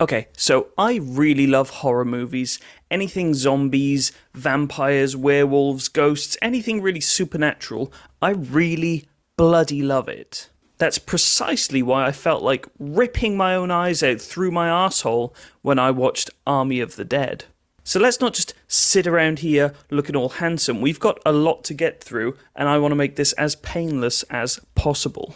Okay, so I really love horror movies. Anything zombies, vampires, werewolves, ghosts, anything really supernatural, I really bloody love it. That's precisely why I felt like ripping my own eyes out through my arsehole when I watched Army of the Dead. So let's not just sit around here looking all handsome. We've got a lot to get through, and I want to make this as painless as possible.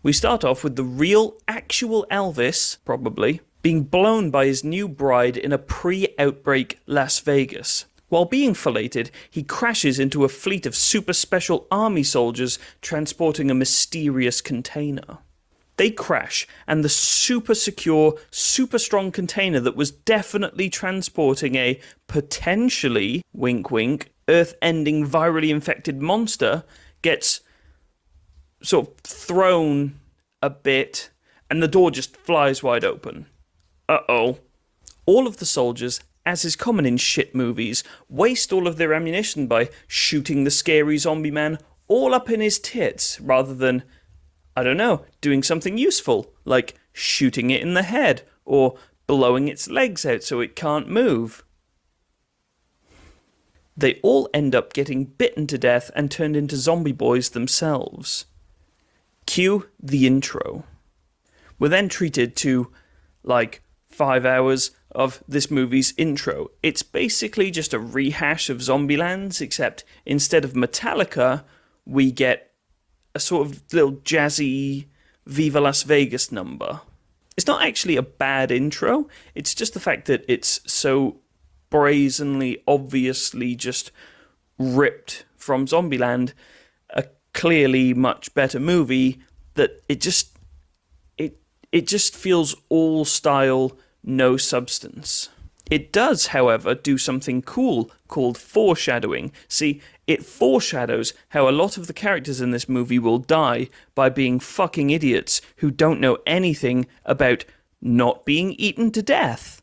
We start off with the real, actual Elvis, probably, being blown by his new bride in a pre-outbreak Las Vegas. While being filleted, he crashes into a fleet of super special army soldiers transporting a mysterious container. They crash, and the super secure, super strong container that was definitely transporting a potentially, wink wink, earth-ending virally infected monster gets sort of thrown a bit, and the door just flies wide open. Uh-oh. All of the soldiers, as is common in shit movies, waste all of their ammunition by shooting the scary zombie man all up in his tits, rather than, I don't know, doing something useful, like shooting it in the head, or blowing its legs out so it can't move. They all end up getting bitten to death and turned into zombie boys themselves. Cue the intro. We're then treated to, 5 hours of this movie's intro. It's basically just a rehash of Zombielands, except instead of Metallica, we get a sort of little jazzy Viva Las Vegas number. It's not actually a bad intro, it's just the fact that it's so brazenly, obviously just ripped from Zombieland, a clearly much better movie, that it just feels all style, no substance. It does, however, do something cool called foreshadowing. See, it foreshadows how a lot of the characters in this movie will die by being fucking idiots who don't know anything about not being eaten to death.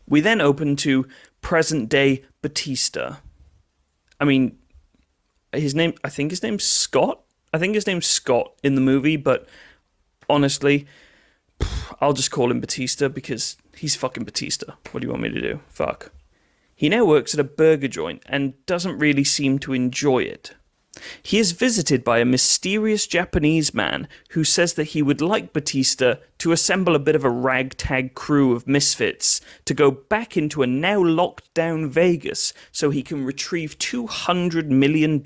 We then open to present-day Batista. I mean, I think his name's Scott? I think his name's Scott in the movie, but honestly, I'll just call him Batista because he's fucking Batista. What do you want me to do? Fuck. He now works at a burger joint and doesn't really seem to enjoy it. He is visited by a mysterious Japanese man who says that he would like Batista to assemble a bit of a ragtag crew of misfits to go back into a now locked down Vegas so he can retrieve $200 million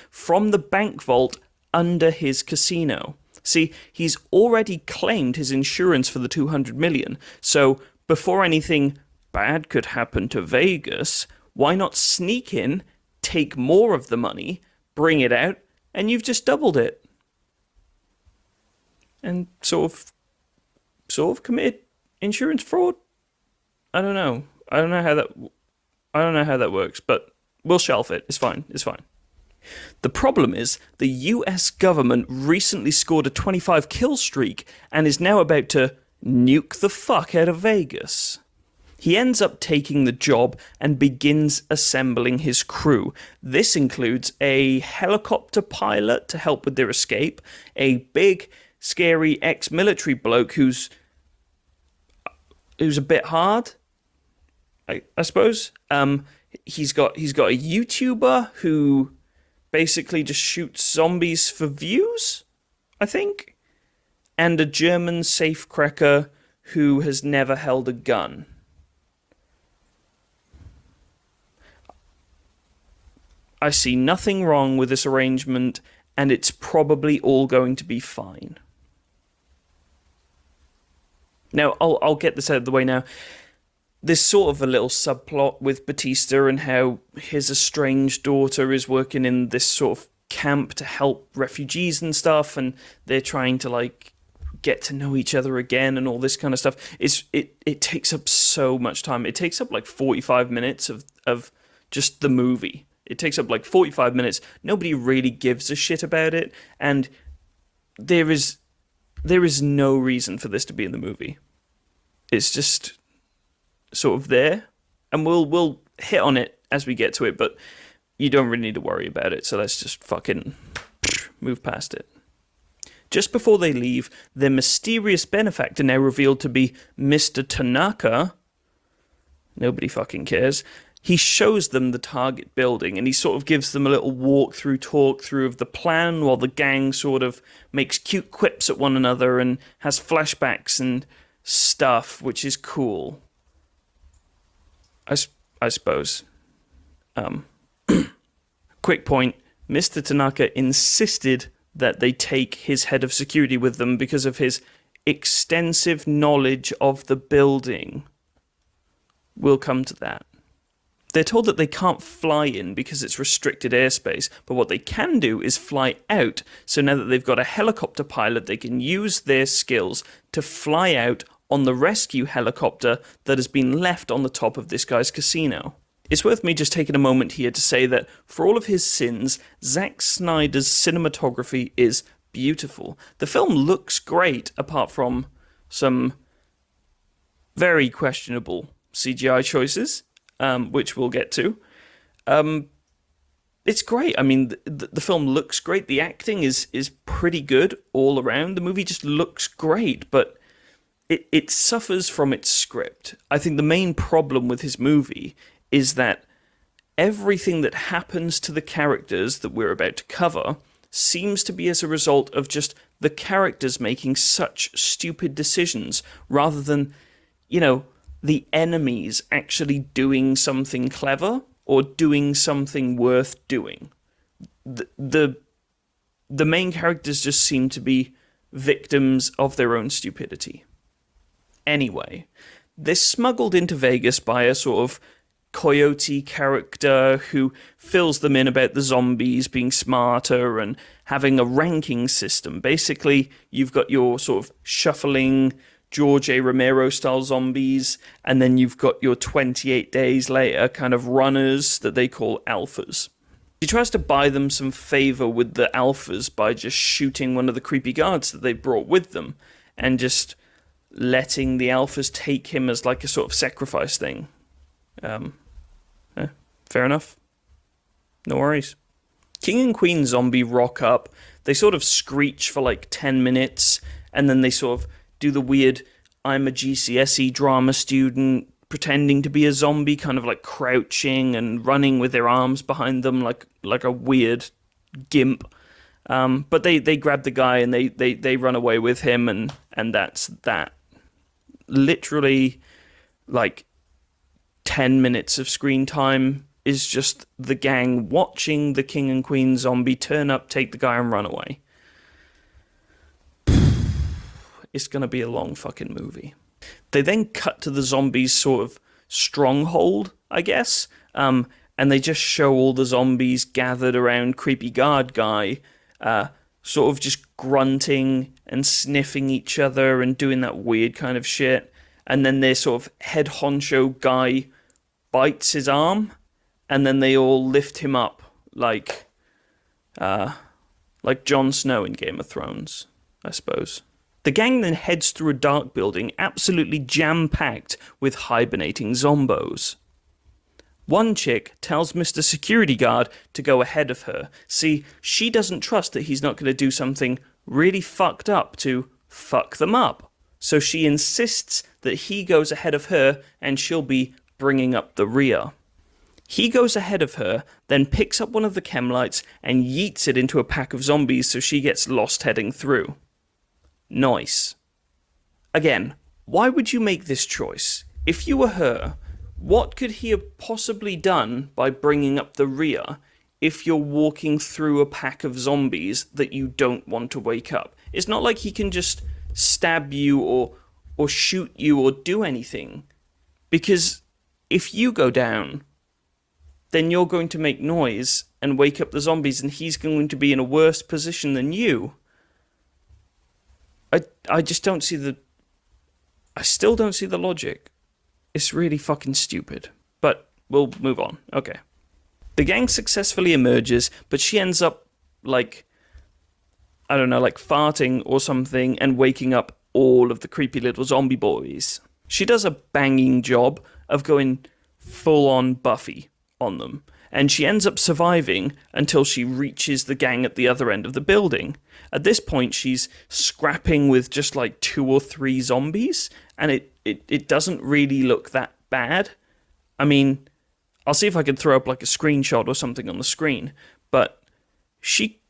from the bank vault under his casino. See, he's already claimed his insurance for the $200 million, so before anything bad could happen to Vegas, why not sneak in, take more of the money, bring it out, and you've just doubled it. And sort of committed insurance fraud? I don't know. I don't know how that works, but we'll shelf it. It's fine. The problem is, the US government recently scored a 25 kill streak and is now about to nuke the fuck out of Vegas. He ends up taking the job and begins assembling his crew. This includes a helicopter pilot to help with their escape, a big, scary ex-military bloke who's a bit hard, I suppose. He's got a YouTuber who basically just shoots zombies for views, I think, and a German safecracker who has never held a gun. I see nothing wrong with this arrangement, and it's probably all going to be fine. Now, I'll get this out of the way now. There's sort of a little subplot with Batista and how his estranged daughter is working in this sort of camp to help refugees and stuff, and they're trying to get to know each other again and all this kind of stuff. It takes up so much time. It takes up 45 minutes of just the movie. It takes up 45 minutes. Nobody really gives a shit about it, and there is no reason for this to be in the movie. It's just sort of there, and we'll hit on it as we get to it, but you don't really need to worry about it, so let's just fucking move past it. Just before they leave, their mysterious benefactor, now revealed to be Mr. Tanaka, nobody fucking cares, he shows them the target building, and he sort of gives them a little talk through of the plan, while the gang sort of makes cute quips at one another and has flashbacks and stuff, which is cool. I suppose. Quick point, Mr. Tanaka insisted that they take his head of security with them because of his extensive knowledge of the building. We'll come to that. They're told that they can't fly in because it's restricted airspace, but what they can do is fly out, so now that they've got a helicopter pilot, they can use their skills to fly out on the rescue helicopter that has been left on the top of this guy's casino. It's worth me just taking a moment here to say that for all of his sins, Zack Snyder's cinematography is beautiful. The film looks great, apart from some very questionable CGI choices, which we'll get to. It's great. I mean, the film looks great. The acting is pretty good all around. The movie just looks great, but it suffers from its script. I think the main problem with his movie is that everything that happens to the characters that we're about to cover seems to be as a result of just the characters making such stupid decisions, rather than, the enemies actually doing something clever or doing something worth doing. The main characters just seem to be victims of their own stupidity. Anyway, they're smuggled into Vegas by a sort of coyote character who fills them in about the zombies being smarter and having a ranking system. Basically, you've got your sort of shuffling George A. Romero-style zombies, and then you've got your 28 days later kind of runners that they call alphas. He tries to buy them some favor with the alphas by just shooting one of the creepy guards that they brought with them, and just letting the alphas take him as like a sort of sacrifice thing. Fair enough. No worries. King and Queen zombie rock up. They sort of screech for like 10 minutes, and then they sort of do the weird, I'm a GCSE drama student pretending to be a zombie, kind of like crouching and running with their arms behind them like a weird gimp. But they grab the guy and they run away with him, and that's that. Literally, like 10 minutes of screen time is just the gang watching the King and Queen zombie turn up, take the guy, and run away. It's going to be a long fucking movie. They then cut to the zombies' sort of stronghold, I guess, and they just show all the zombies gathered around creepy guard guy, sort of just grunting and sniffing each other and doing that weird kind of shit. And then their sort of head honcho guy bites his arm, and then they all lift him up like Jon Snow in Game of Thrones, I suppose. The gang then heads through a dark building absolutely jam-packed with hibernating zombos. One chick tells Mr. Security Guard to go ahead of her. See, she doesn't trust that he's not going to do something really fucked up to fuck them up. So she insists that he goes ahead of her and she'll be bringing up the rear. He goes ahead of her, then picks up one of the chem lights and yeets it into a pack of zombies so she gets lost heading through. Nice. Again, why would you make this choice? If you were her, what could he have possibly done by bringing up the rear if you're walking through a pack of zombies that you don't want to wake up? It's not like he can just stab you or shoot you or do anything. Because if you go down, then you're going to make noise and wake up the zombies, and he's going to be in a worse position than you. I just don't see I still don't see the logic. It's really fucking stupid. But we'll move on. Okay. The gang successfully emerges, but she ends up like farting or something and waking up all of the creepy little zombie boys. She does a banging job of going full on Buffy on them. and she ends up surviving until she reaches the gang at the other end of the building. At this point, she's scrapping with just like 2 or 3 zombies, and it doesn't really look that bad. I mean, I'll see if I can throw up like a screenshot or something on the screen, but she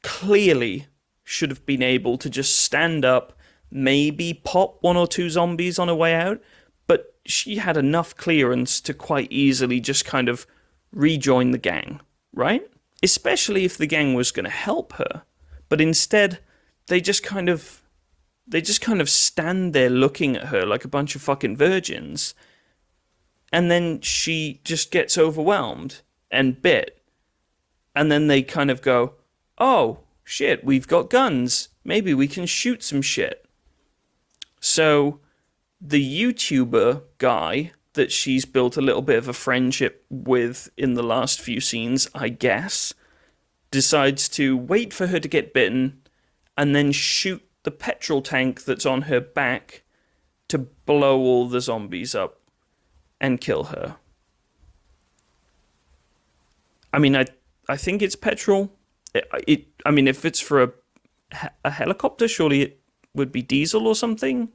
clearly should have been able to just stand up, maybe pop 1 or 2 zombies on her way out, but she had enough clearance to quite easily just kind of rejoin the gang, right? Especially if the gang was going to help her. But instead, they just kind of stand there looking at her like a bunch of fucking virgins. And then she just gets overwhelmed and bit. And then they kind of go, oh, shit, we've got guns. Maybe we can shoot some shit. So the YouTuber guy that she's built a little bit of a friendship with in the last few scenes, I guess, decides to wait for her to get bitten and then shoot the petrol tank that's on her back to blow all the zombies up and kill her. I mean, I think it's petrol. I mean, if it's for a helicopter, surely it would be diesel or something.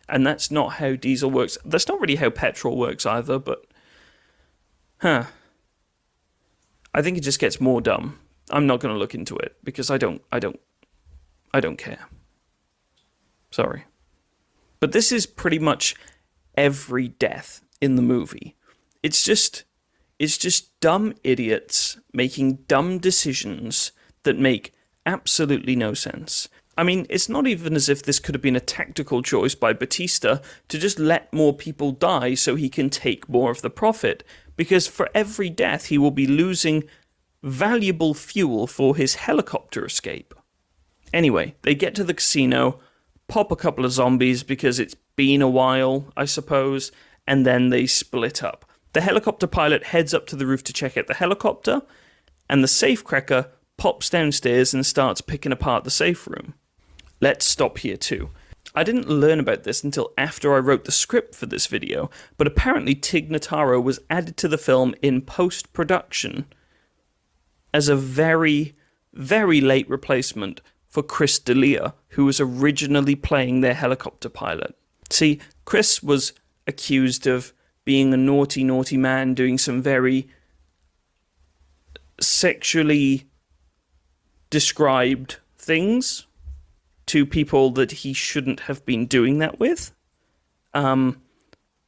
And that's not how diesel works. That's not really how petrol works either, but... I think it just gets more dumb. I'm not going to look into it, because I don't care. Sorry. But this is pretty much every death in the movie. It's just dumb idiots making dumb decisions that make absolutely no sense. I mean, it's not even as if this could have been a tactical choice by Batista to just let more people die so he can take more of the profit, because for every death he will be losing valuable fuel for his helicopter escape. Anyway, they get to the casino, pop a couple of zombies because it's been a while, I suppose, and then they split up. The helicopter pilot heads up to the roof to check out the helicopter, and the safecracker pops downstairs and starts picking apart the safe room. Let's stop here too. I didn't learn about this until after I wrote the script for this video, but apparently Tig Notaro was added to the film in post-production as a very, very late replacement for Chris D'Elia, who was originally playing their helicopter pilot. See, Chris was accused of being a naughty, naughty man, doing some very sexually described things to people that he shouldn't have been doing that with.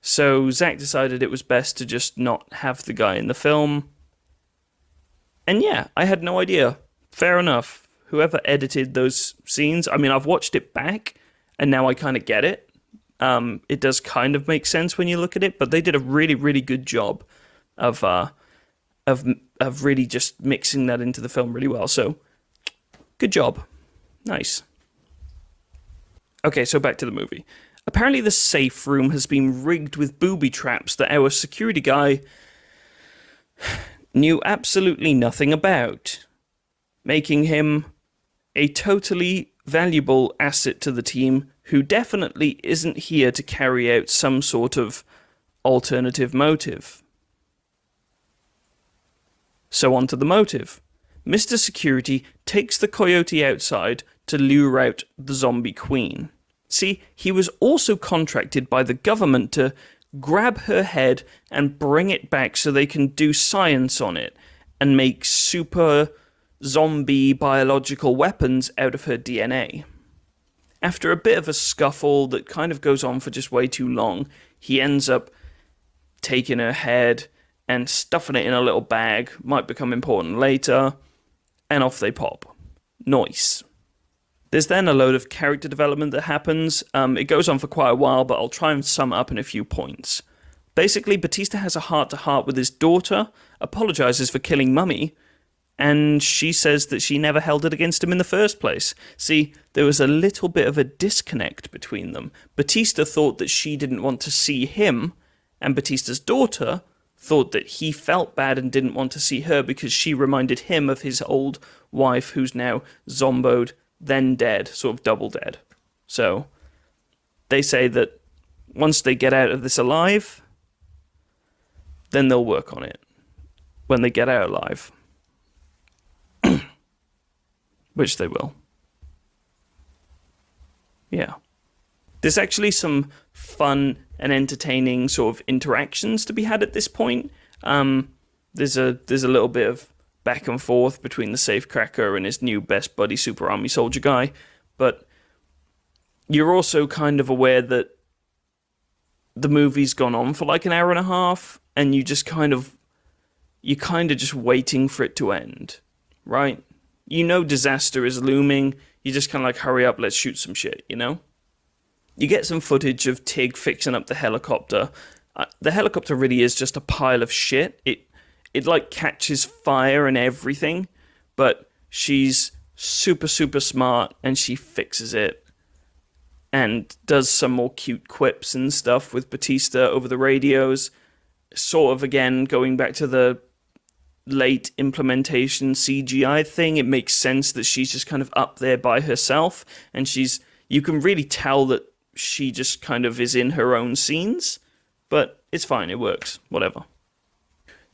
So Zach decided it was best to just not have the guy in the film. And yeah, I had no idea. Fair enough. Whoever edited those scenes, I mean, I've watched it back, and now I kind of get it. It does kind of make sense when you look at it, but they did a really, really good job of really just mixing that into the film really well. So, good job. Nice. Okay, so back to the movie. Apparently the safe room has been rigged with booby traps that our security guy knew absolutely nothing about, making him a totally valuable asset to the team who definitely isn't here to carry out some sort of alternative motive. So on to the motive. Mr. Security takes the coyote outside to lure out the zombie queen. See, he was also contracted by the government to grab her head and bring it back so they can do science on it and make super zombie biological weapons out of her DNA. After a bit of a scuffle that kind of goes on for just way too long, he ends up taking her head and stuffing it in a little bag, might become important later, and off they pop. Nice. There's then a load of character development that happens. It goes on for quite a while, but I'll try and sum up in a few points. Basically, Batista has a heart-to-heart with his daughter, apologizes for killing Mummy, and she says that she never held it against him in the first place. See, there was a little bit of a disconnect between them. Batista thought that she didn't want to see him, and Batista's daughter thought that he felt bad and didn't want to see her because she reminded him of his old wife who's now zomboed, then dead, sort of double dead. So, they say that once they get out of this alive, then they'll work on it. when they get out alive. Which they will. Yeah. There's actually some fun and entertaining sort of interactions to be had at this point. There's a little bit of back and forth between the safecracker and his new best buddy super army soldier guy, but you're also kind of aware that the movie's gone on for like an hour and a half, and you're kind of just waiting for it to end, right? You know disaster is looming. You just kind of like, hurry up, let's shoot some shit, you know? You get some footage of Tig fixing up the helicopter. The helicopter really is just a pile of shit. It like catches fire and everything, but she's super, super smart and she fixes it and does some more cute quips and stuff with Batista over the radios. Sort of, again, going back to the late implementation CGI thing, it makes sense that she's just kind of up there by herself, and you can really tell that she just kind of is in her own scenes, but it's fine, it works, whatever.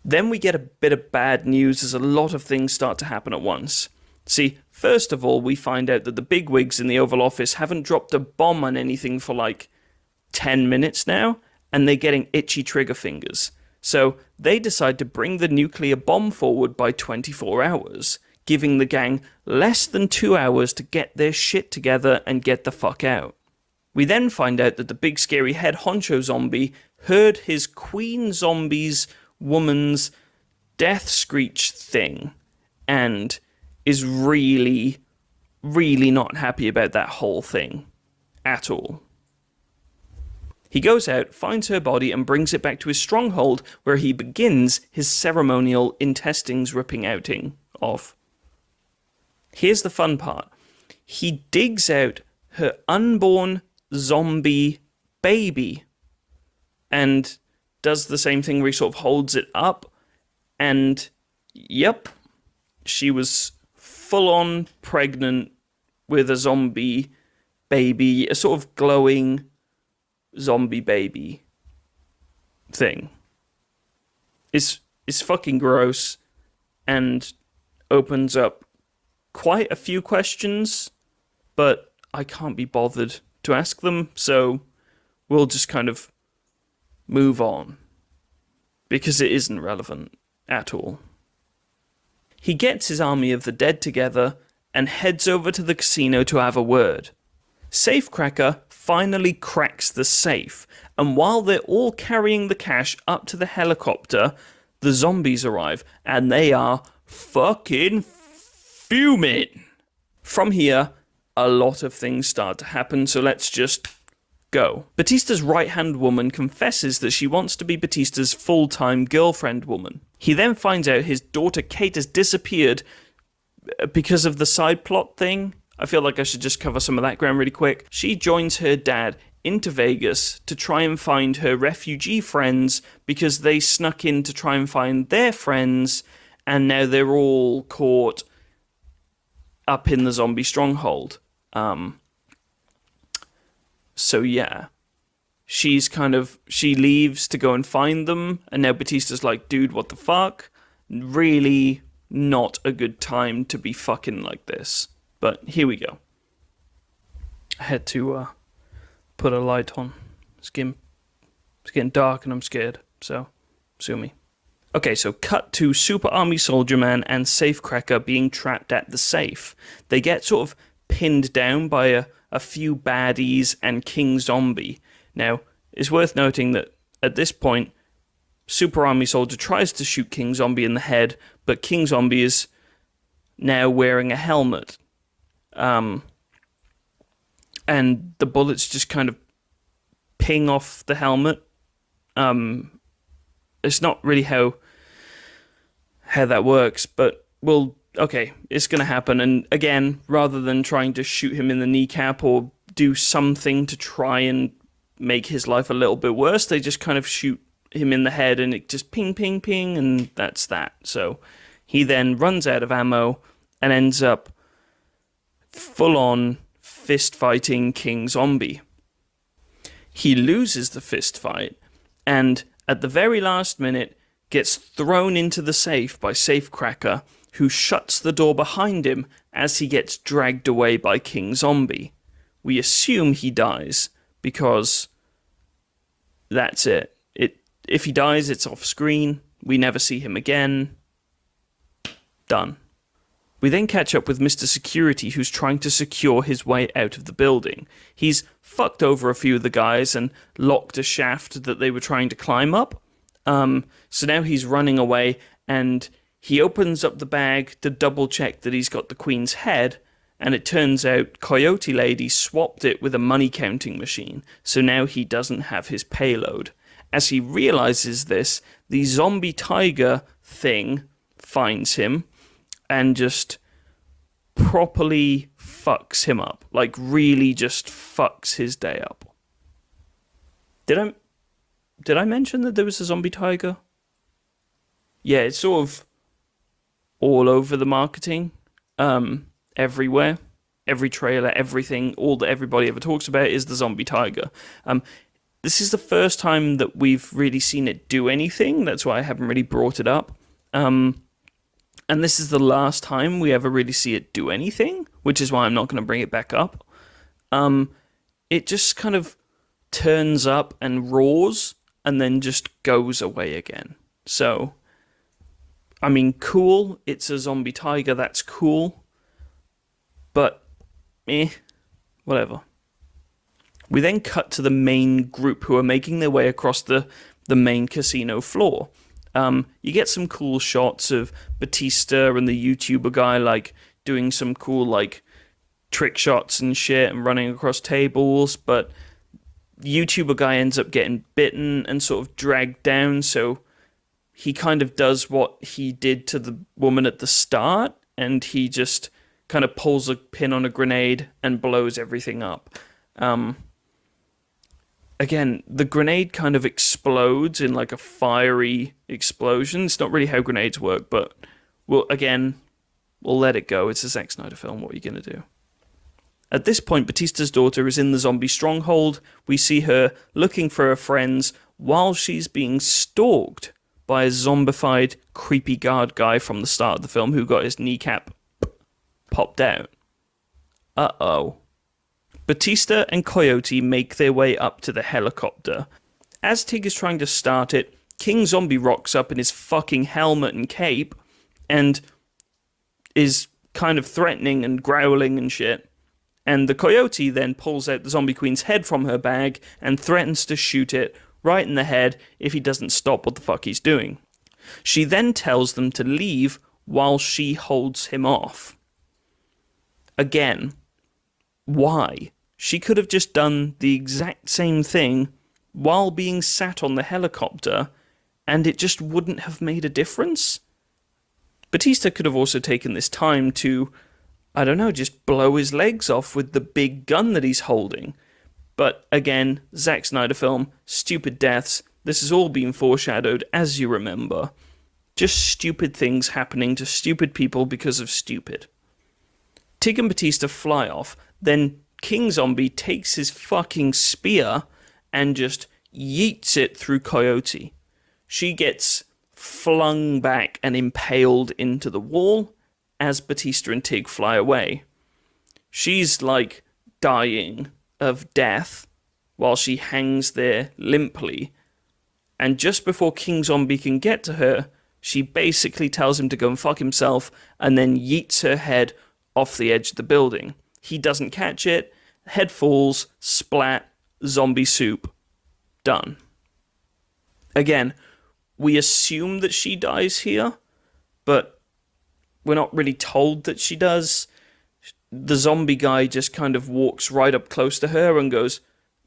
Then we get a bit of bad news as a lot of things start to happen at once. See, first of all, we find out that the bigwigs in the Oval Office haven't dropped a bomb on anything for like 10 minutes now, and they're getting itchy trigger fingers. So they decide to bring the nuclear bomb forward by 24 hours, giving the gang less than 2 hours to get their shit together and get the fuck out. We then find out that the big scary head honcho zombie heard his queen zombie's woman's death screech thing and is really, really not happy about that whole thing at all. He goes out, finds her body, and brings it back to his stronghold, where he begins his ceremonial intestines ripping outing of. Here's the fun part. He digs out her unborn zombie baby and does the same thing where he sort of holds it up, and yep, she was full-on pregnant with a zombie baby, a sort of glowing zombie baby thing. It's fucking gross and opens up quite a few questions, but I can't be bothered to ask them, so we'll just kind of move on because it isn't relevant at all. He gets his army of the dead together and heads over to the casino to have a word. Safecracker finally cracks the safe, and while they're all carrying the cash up to the helicopter, the zombies arrive, and they are fucking fuming. From here, a lot of things start to happen, so let's just go. Batista's right-hand woman confesses that she wants to be Batista's full-time girlfriend woman. He then finds out his daughter Kate has disappeared because of the side plot thing. I feel like I should just cover some of that ground really quick. She joins her dad into Vegas to try and find her refugee friends because they snuck in to try and find their friends, and now they're all caught up in the zombie stronghold. So yeah, she leaves to go and find them, and now Batista's like, dude, what the fuck? Really not a good time to be fucking like this. But here we go. I had to put a light on. It's getting dark and I'm scared, so sue me. Okay, so cut to Super Army Soldier Man and Safecracker being trapped at the safe. They get sort of pinned down by a few baddies and King Zombie. Now, it's worth noting that at this point, Super Army Soldier tries to shoot King Zombie in the head, but King Zombie is now wearing a helmet. And the bullets just kind of ping off the helmet. It's not really how that works, but it's going to happen. And again, rather than trying to shoot him in the kneecap or do something to try and make his life a little bit worse, they just kind of shoot him in the head and it just ping, ping, ping, and that's that. So he then runs out of ammo and ends up full-on fist-fighting King Zombie. He loses the fist fight, and at the very last minute, gets thrown into the safe by Safecracker, who shuts the door behind him as he gets dragged away by King Zombie. We assume he dies, because that's it. If he dies, it's off screen. We never see him again. Done. We then catch up with Mr. Security, who's trying to secure his way out of the building. He's fucked over a few of the guys and locked a shaft that they were trying to climb up. So now he's running away, and he opens up the bag to double check that he's got the Queen's head, and it turns out Coyote Lady swapped it with a money counting machine, so now he doesn't have his payload. As he realizes this, the zombie tiger thing finds him and just properly fucks him up. Like, really just fucks his day up. Did I mention that there was a zombie tiger? Yeah, it's sort of all over the marketing. Everywhere. Every trailer, everything, all that everybody ever talks about is the zombie tiger. This is the first time that we've really seen it do anything. That's why I haven't really brought it up. And this is the last time we ever really see it do anything, which is why I'm not going to bring it back up. It just kind of turns up and roars and then just goes away again. So, I mean, cool. It's a zombie tiger. That's cool. But, whatever. We then cut to the main group who are making their way across the main casino floor. You get some cool shots of Batista and the YouTuber guy, like, doing some cool, like, trick shots and shit and running across tables, but the YouTuber guy ends up getting bitten and sort of dragged down, so he kind of does what he did to the woman at the start, and he just kind of pulls a pin on a grenade and blows everything up. Again, the grenade kind of explodes in like a fiery explosion. It's not really how grenades work, but we'll let it go. It's a Zack Snyder film. What are you going to do? At this point, Batista's daughter is in the zombie stronghold. We see her looking for her friends while she's being stalked by a zombified, creepy guard guy from the start of the film who got his kneecap popped out. Uh-oh. Batista and Coyote make their way up to the helicopter. As Tig is trying to start it, King Zombie rocks up in his fucking helmet and cape and is kind of threatening and growling and shit. And the Coyote then pulls out the Zombie Queen's head from her bag and threatens to shoot it right in the head if he doesn't stop what the fuck he's doing. She then tells them to leave while she holds him off. Again, why? She could have just done the exact same thing while being sat on the helicopter, and it just wouldn't have made a difference. Batista could have also taken this time to, I don't know, just blow his legs off with the big gun that he's holding. But again, Zack Snyder film, stupid deaths. This has all been foreshadowed, as you remember. Just stupid things happening to stupid people because of stupid. Tig and Batista fly off, then King Zombie takes his fucking spear and just yeets it through Coyote. She gets flung back and impaled into the wall as Batista and Tig fly away. She's like dying of death while she hangs there limply, and just before King Zombie can get to her, she basically tells him to go and fuck himself and then yeets her head off the edge of the building. He doesn't catch it, head falls, splat, zombie soup, done. Again, we assume that she dies here, but we're not really told that she does. The zombie guy just kind of walks right up close to her and goes,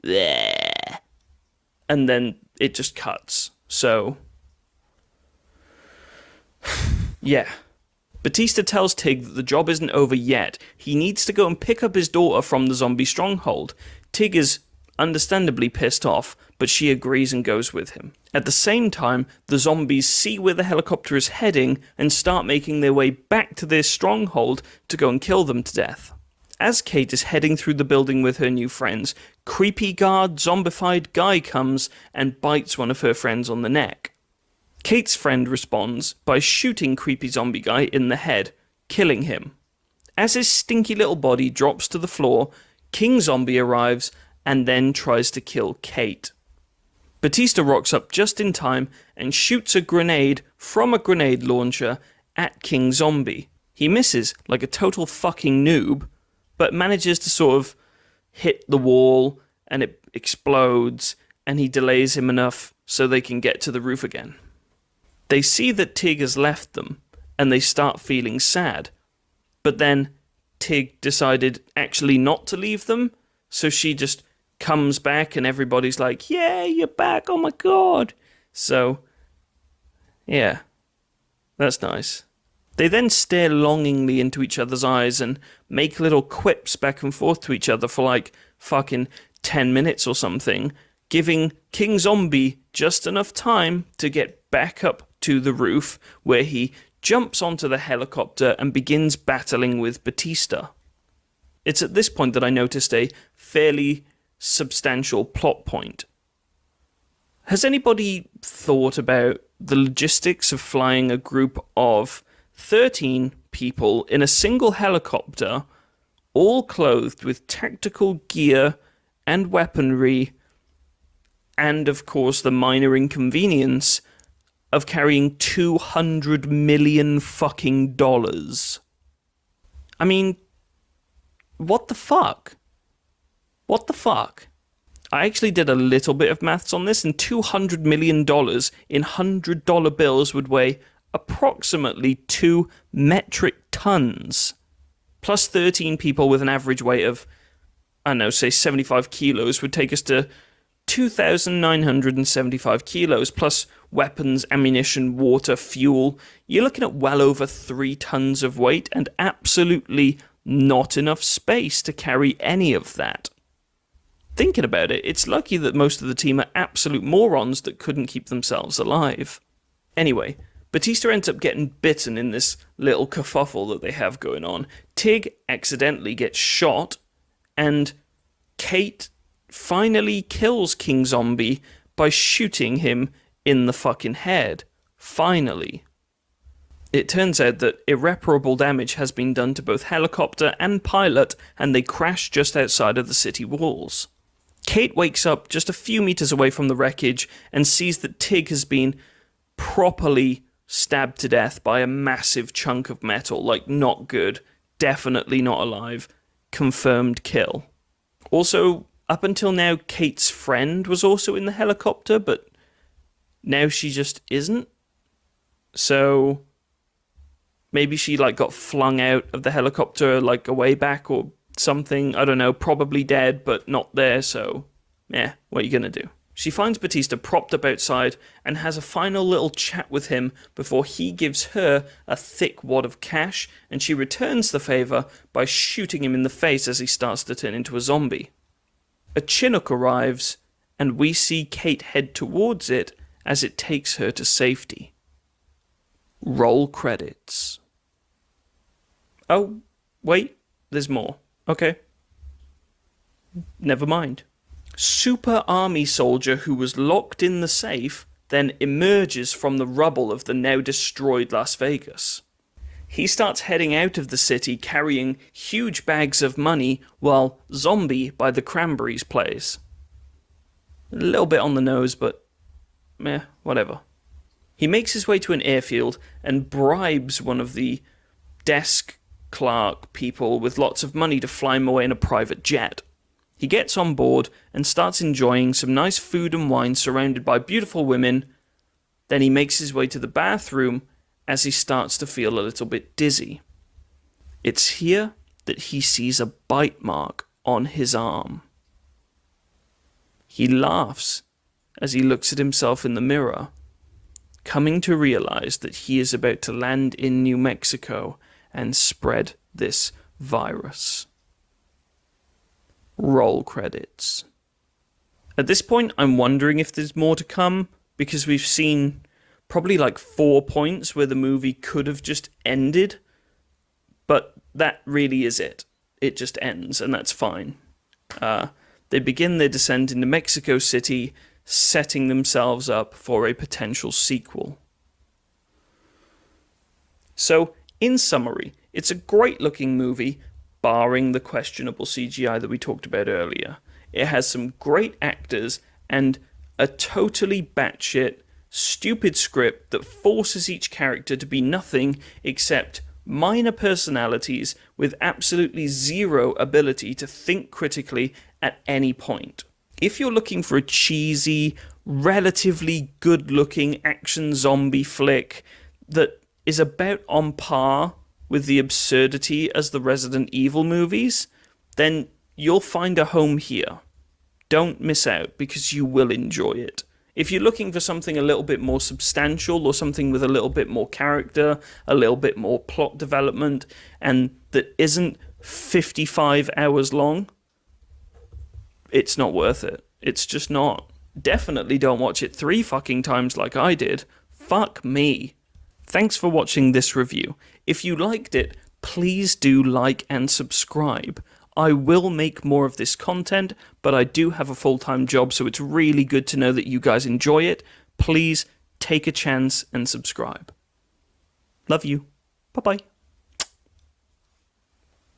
"Bleh," and then it just cuts. So, yeah. Batista tells Tig that the job isn't over yet. He needs to go and pick up his daughter from the zombie stronghold. Tig is understandably pissed off, but she agrees and goes with him. At the same time, the zombies see where the helicopter is heading and start making their way back to their stronghold to go and kill them to death. As Kate is heading through the building with her new friends, creepy guard zombified guy comes and bites one of her friends on the neck. Kate's friend responds by shooting creepy zombie guy in the head, killing him. As his stinky little body drops to the floor, King Zombie arrives and then tries to kill Kate. Batista rocks up just in time and shoots a grenade from a grenade launcher at King Zombie. He misses like a total fucking noob, but manages to sort of hit the wall and it explodes, and he delays him enough so they can get to the roof again. They see that Tig has left them and they start feeling sad. But then Tig decided actually not to leave them, so she just comes back and everybody's like, yeah, you're back, oh my god. So, yeah, that's nice. They then stare longingly into each other's eyes and make little quips back and forth to each other for like fucking 10 minutes or something, giving King Zombie just enough time to get back up to the roof, where he jumps onto the helicopter and begins battling with Batista. It's at this point that I noticed a fairly substantial plot point. Has anybody thought about the logistics of flying a group of 13 people in a single helicopter, all clothed with tactical gear and weaponry, and of course the minor inconvenience of carrying $200 million fucking dollars? I mean, what the fuck? What the fuck? I actually did a little bit of maths on this, and $200 million in $100 bills would weigh approximately 2 metric tons. Plus 13 people with an average weight of, I don't know, say 75 kilos would take us to 2,975 kilos, plus weapons, ammunition, water, fuel. You're looking at well over 3 tons of weight and absolutely not enough space to carry any of that. Thinking about it, it's lucky that most of the team are absolute morons that couldn't keep themselves alive. Anyway, Batista ends up getting bitten in this little kerfuffle that they have going on. Tig accidentally gets shot, and Kate finally kills King Zombie by shooting him in the fucking head. Finally. It turns out that irreparable damage has been done to both helicopter and pilot, and they crash just outside of the city walls. Kate wakes up just a few meters away from the wreckage and sees that Tig has been properly stabbed to death by a massive chunk of metal. Like, not good. Definitely not alive. Confirmed kill. Also, up until now, Kate's friend was also in the helicopter, but now she just isn't. So maybe she like got flung out of the helicopter like a way back or something. I don't know, probably dead, but not there, so yeah, what are you gonna do? She finds Batista propped up outside and has a final little chat with him before he gives her a thick wad of cash, and she returns the favour by shooting him in the face as he starts to turn into a zombie. A Chinook arrives, and we see Kate head towards it as it takes her to safety. Roll credits. Oh, wait, there's more. Okay. Never mind. Super army soldier who was locked in the safe then emerges from the rubble of the now destroyed Las Vegas. He starts heading out of the city carrying huge bags of money while Zombie by the Cranberries plays. A little bit on the nose, but whatever. He makes his way to an airfield and bribes one of the desk clerk people with lots of money to fly him away in a private jet. He gets on board and starts enjoying some nice food and wine surrounded by beautiful women. Then he makes his way to the bathroom as he starts to feel a little bit dizzy. It's here that he sees a bite mark on his arm. He laughs as he looks at himself in the mirror, coming to realize that he is about to land in New Mexico and spread this virus. Roll credits. At this point, I'm wondering if there's more to come, because we've seen probably like 4 points where the movie could have just ended, but that really is it. It just ends, and that's fine. They begin their descent into Mexico City, setting themselves up for a potential sequel. So, in summary, it's a great looking movie, barring the questionable CGI that we talked about earlier. It has some great actors and a totally batshit, stupid script that forces each character to be nothing except minor personalities with absolutely zero ability to think critically at any point. If you're looking for a cheesy, relatively good-looking action zombie flick that is about on par with the absurdity as the Resident Evil movies, then you'll find a home here. Don't miss out, because you will enjoy it. If you're looking for something a little bit more substantial, or something with a little bit more character, a little bit more plot development, and that isn't 55 hours long, it's not worth it. It's just not. Definitely don't watch it 3 fucking times like I did. Fuck me. Thanks for watching this review. If you liked it, please do like and subscribe. I will make more of this content, but I do have a full-time job, so it's really good to know that you guys enjoy it. Please take a chance and subscribe. Love you. Bye-bye.